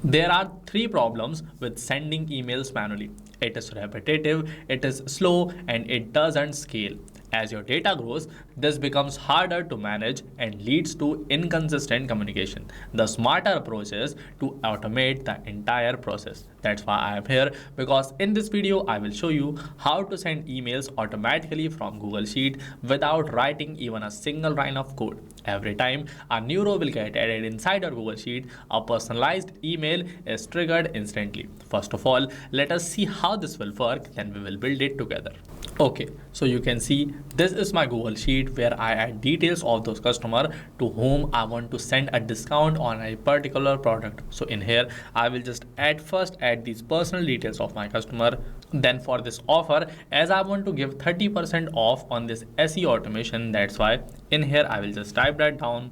There are three problems with sending emails manually. It is repetitive, it is slow, and it doesn't scale. As your data grows, this becomes harder to manage and leads to inconsistent communication. The smarter approach is to automate the entire process. That's why I am here, because in this video I will show you how to send emails automatically from Google Sheet without writing even a single line of code. Every time a new row will get added inside your Google Sheet, a personalized email is triggered instantly. First of all, let us see how this will work, then we will build it together. Okay, so you can see this is my Google Sheet where I add details of those customer to whom I want to send a discount on a particular product. So in here, I will just first add these personal details of my customer. Then for this offer, as I want to give 30% off on this SEO automation, that's why in here I will just type that down.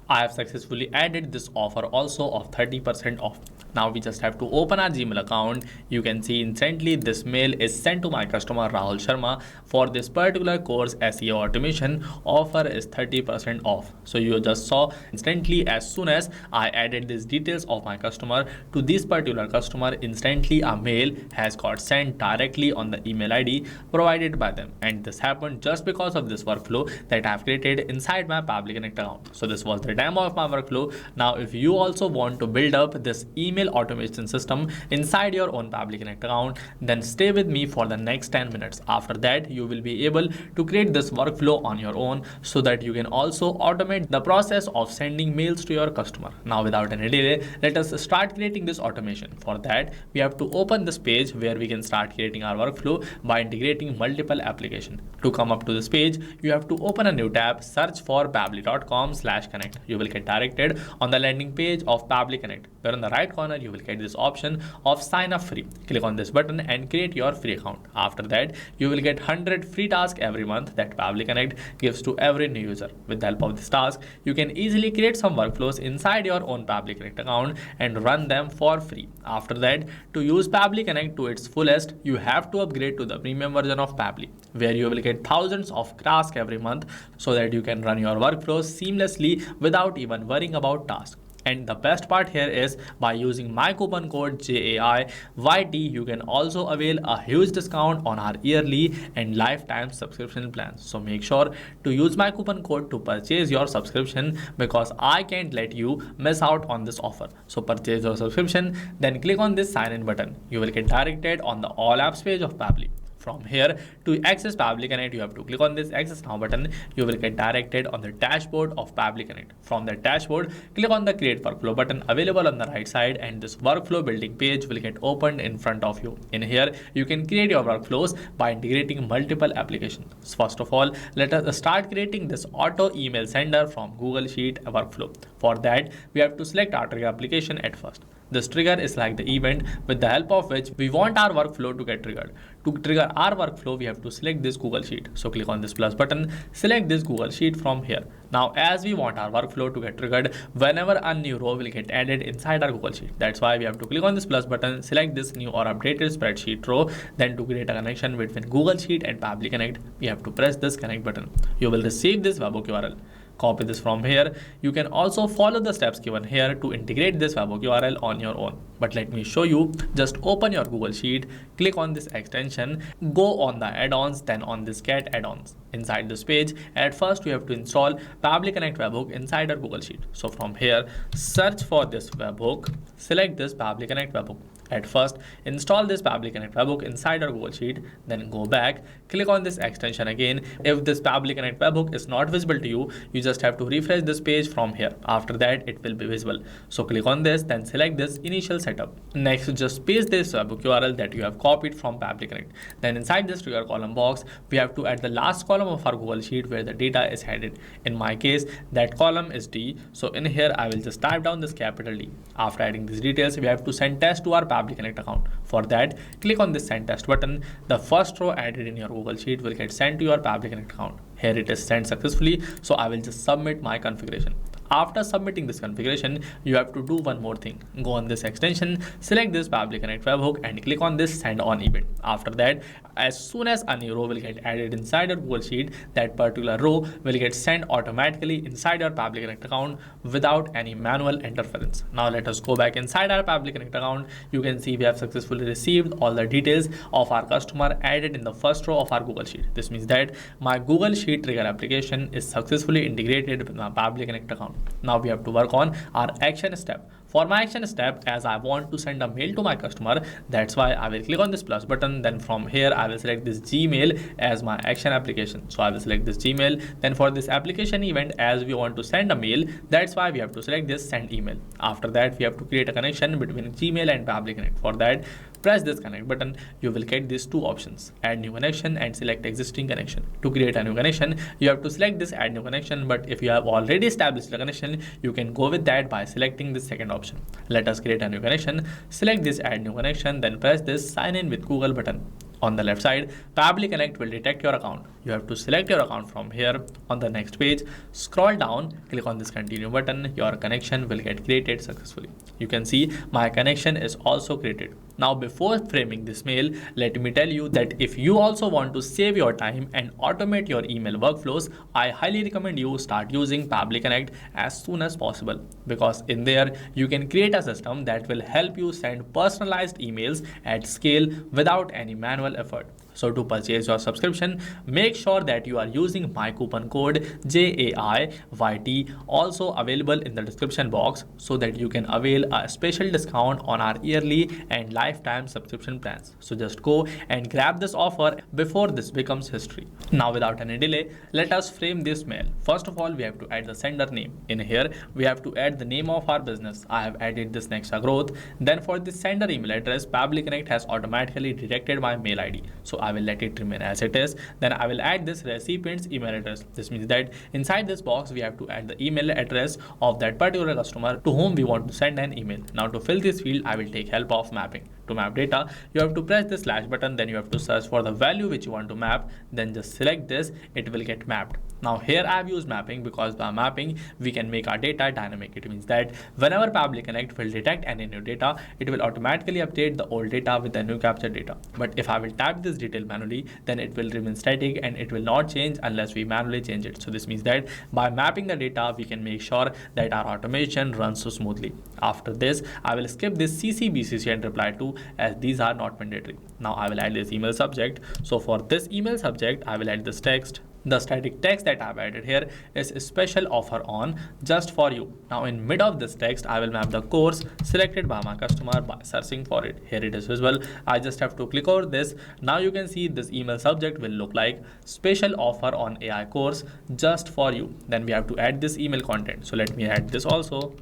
I have successfully added this offer also of 30% off. Now we just have to open our Gmail account. You can see instantly this mail is sent to my customer Rahul Sharma for this particular course SEO automation. Offer is 30% off. So you just saw instantly as soon as I added these details of my customer to this particular customer, instantly a mail has got sent directly on the email ID provided by them. And this happened just because of this workflow that I have created inside my Pabbly Connect account. So this was the demo of my workflow. Now if you also want to build up this email automation system inside your own Pabbly Connect account, then stay with me for the next 10 minutes. After that, you will be able to create this workflow on your own so that you can also automate the process of sending mails to your customer. Now without any delay, let us start creating this automation. For that, we have to open this page where we can start creating our workflow by integrating multiple applications. To come up to this page, you have to open a new tab, search for pabbly.com/connect. You will get directed on the landing page of Pabbly Connect, where on the right corner you will get this option of sign up free. Click on this button and create your free account. After that, you will get 100 free tasks every month that Pabbly Connect gives to every new user. With the help of this task, you can easily create some workflows inside your own Pabbly Connect account and run them for free. After that, to use Pabbly Connect to its fullest, you have to upgrade to the premium version of Pabbly, where you will get thousands of tasks every month so that you can run your workflows seamlessly without even worrying about tasks. And the best part here is by using my coupon code JAIYT, you can also avail a huge discount on our yearly and lifetime subscription plans. So make sure to use my coupon code to purchase your subscription, because I can't let you miss out on this offer. So purchase your subscription, then click on this sign in button. You will get directed on the all apps page of Pabbly. From here, to access Pabbly Connect, you have to click on this access now button. You will get directed on the dashboard of Pabbly Connect. From the dashboard, click on the create workflow button available on the right side, and this workflow building page will get opened in front of you. In here, you can create your workflows by integrating multiple applications. First of all, let us start creating this auto email sender from Google Sheet workflow. For that, we have to select our trigger application at first. This trigger is like the event with the help of which we want our workflow to get triggered. To trigger our workflow, we have to select this Google Sheet. So click on this plus button, select this Google Sheet from here. Now, as we want our workflow to get triggered whenever a new row will get added inside our Google Sheet, that's why we have to click on this plus button, select this new or updated spreadsheet row. Then to create a connection between Google Sheet and Pabbly Connect, we have to press this connect button. You will receive this webhook URL. Copy this from here. You can also follow the steps given here to integrate this webhook URL on your own. But let me show you. Just open your Google Sheet, click on this extension, go on the add-ons, then on this get add-ons. Inside this page, at first you have to install Pabbly Connect webhook inside our Google Sheet. So from here, search for this webhook, select this Pabbly Connect webhook. At first, install this Pabbly Connect webhook inside our Google Sheet, then go back, click on this extension again. If this Pabbly Connect webhook is not visible to you, you just have to refresh this page from here. After that, it will be visible. So click on this, then select this initial setup. Next, just paste this webhook URL that you have copied from Pabbly Connect. Then inside this trigger column box, we have to add the last column of our Google Sheet where the data is headed. In my case, that column is D. So in here, I will just type down this capital D. After adding these details, we have to send test to our Pabbly Connect account. For that, click on this send test button. The first row added in your Google Sheet will get sent to your Pabbly Connect account. Here it is sent successfully, so I will just submit my configuration. After submitting this configuration, you have to do one more thing. Go on this extension, select this Pabbly Connect webhook and click on this send on event. After that, as soon as a new row will get added inside your Google Sheet, that particular row will get sent automatically inside your Pabbly Connect account without any manual interference. Now let us go back inside our Pabbly Connect account. You can see we have successfully received all the details of our customer added in the first row of our Google Sheet. This means that my Google Sheet trigger application is successfully integrated with my Pabbly Connect account. Now we have to work on our action step. For my action step, as I want to send a mail to my customer, that's why I will click on this plus button. Then from here, I will select this Gmail as my action application. So I will select this Gmail. Then for this application event, as we want to send a mail, that's why we have to select this send email. After that, we have to create a connection between Gmail and Pabbly Connect. For that, press this connect button. You will get these two options, add new connection and select existing connection. To create a new connection, you have to select this add new connection, but if you have already established a connection, you can go with that by selecting this second option. Let us create a new connection. Select this add new connection, then press this sign in with Google button. On the left side, Pabbly Connect will detect your account. You have to select your account from here. On the next page, scroll down, click on this continue button. Your connection will get created successfully. You can see my connection is also created. Now before framing this mail, let me tell you that if you also want to save your time and automate your email workflows, I highly recommend you start using Pabbly Connect as soon as possible, because in there you can create a system that will help you send personalized emails at scale without any manual effort. So to purchase your subscription, make sure that you are using my coupon code JAIYT, also available in the description box, so that you can avail a special discount on our yearly and lifetime subscription plans. So just go and grab this offer before this becomes history. Now without any delay, let us frame this mail. First of all, we have to add the sender name. In here, we have to add the name of our business. I have added this Nexa Growth. Then for the sender email address, Pabbly Connect has automatically detected my mail ID. So I will let it remain as it is. Then I will add this recipient's email address. This means that inside this box, we have to add the email address of that particular customer to whom we want to send an email. Now to fill this field, I will take help of mapping. To map data, you have to press the slash button, then you have to search for the value which you want to map, then just select this, it will get mapped. Now here I have used mapping because by mapping we can make our data dynamic. It means that whenever Pabbly Connect will detect any new data, it will automatically update the old data with the new captured data. But if I will tap this detail manually, then it will remain static and it will not change unless we manually change it. So this means that by mapping the data, we can make sure that our automation runs so smoothly. After this, I will skip this CC, BCC and reply to, as these are not mandatory. Now I will add this email subject. So for this email subject, I will add this text. The static text that I've added here is a special offer on just for you. Now in mid of this text, I will map the course selected by my customer by searching for it. Here it is visible. I just have to click over this. Now you can see this email subject will look like special offer on AI course just for you. Then we have to add this email content. So let me add this also.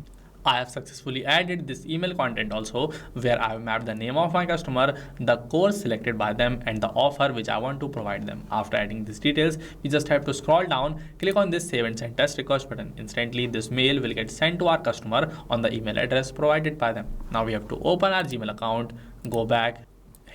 I have successfully added this email content also, where I have mapped the name of my customer, the course selected by them, and the offer which I want to provide them. After adding these details, you just have to scroll down, click on this save and send test request button. Instantly, this mail will get sent to our customer on the email address provided by them. Now we have to open our Gmail account, go back.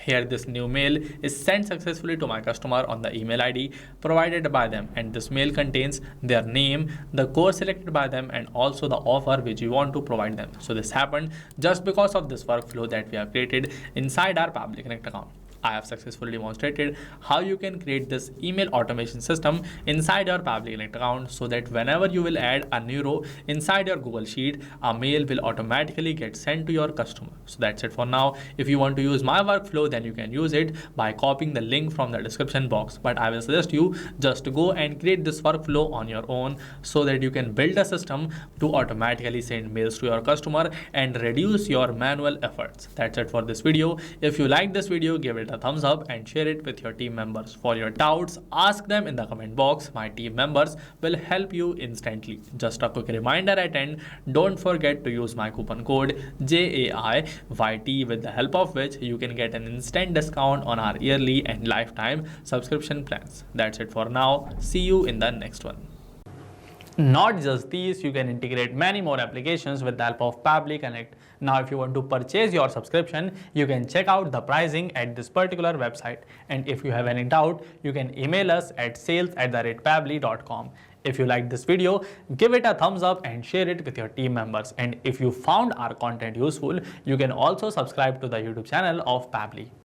Here this new mail is sent successfully to my customer on the email ID provided by them, and this mail contains their name, the course selected by them, and also the offer which we want to provide them. So this happened just because of this workflow that we have created inside our Pabbly Connect account. I have successfully demonstrated how you can create this email automation system inside your Pabbly Connect account, so that whenever you will add a new row inside your Google Sheet, a mail will automatically get sent to your customer. So that's it for now. If you want to use my workflow, then you can use it by copying the link from the description box. But I will suggest you just to go and create this workflow on your own, so that you can build a system to automatically send mails to your customer and reduce your manual efforts. That's it for this video. If you like this video, give it a thumbs up and share it with your team members. For your doubts, ask them in the comment box. My team members will help you instantly. Just a quick reminder at end, don't forget to use my coupon code JAIYT, with the help of which you can get an instant discount on our yearly and lifetime subscription plans. That's it for now. See you in the next one. Not just these, you can integrate many more applications with the help of Pabbly Connect. Now, if you want to purchase your subscription, you can check out the pricing at this particular website. And if you have any doubt, you can email us at sales@pabbly.com. If you liked this video, give it a thumbs up and share it with your team members. And if you found our content useful, you can also subscribe to the YouTube channel of Pabbly.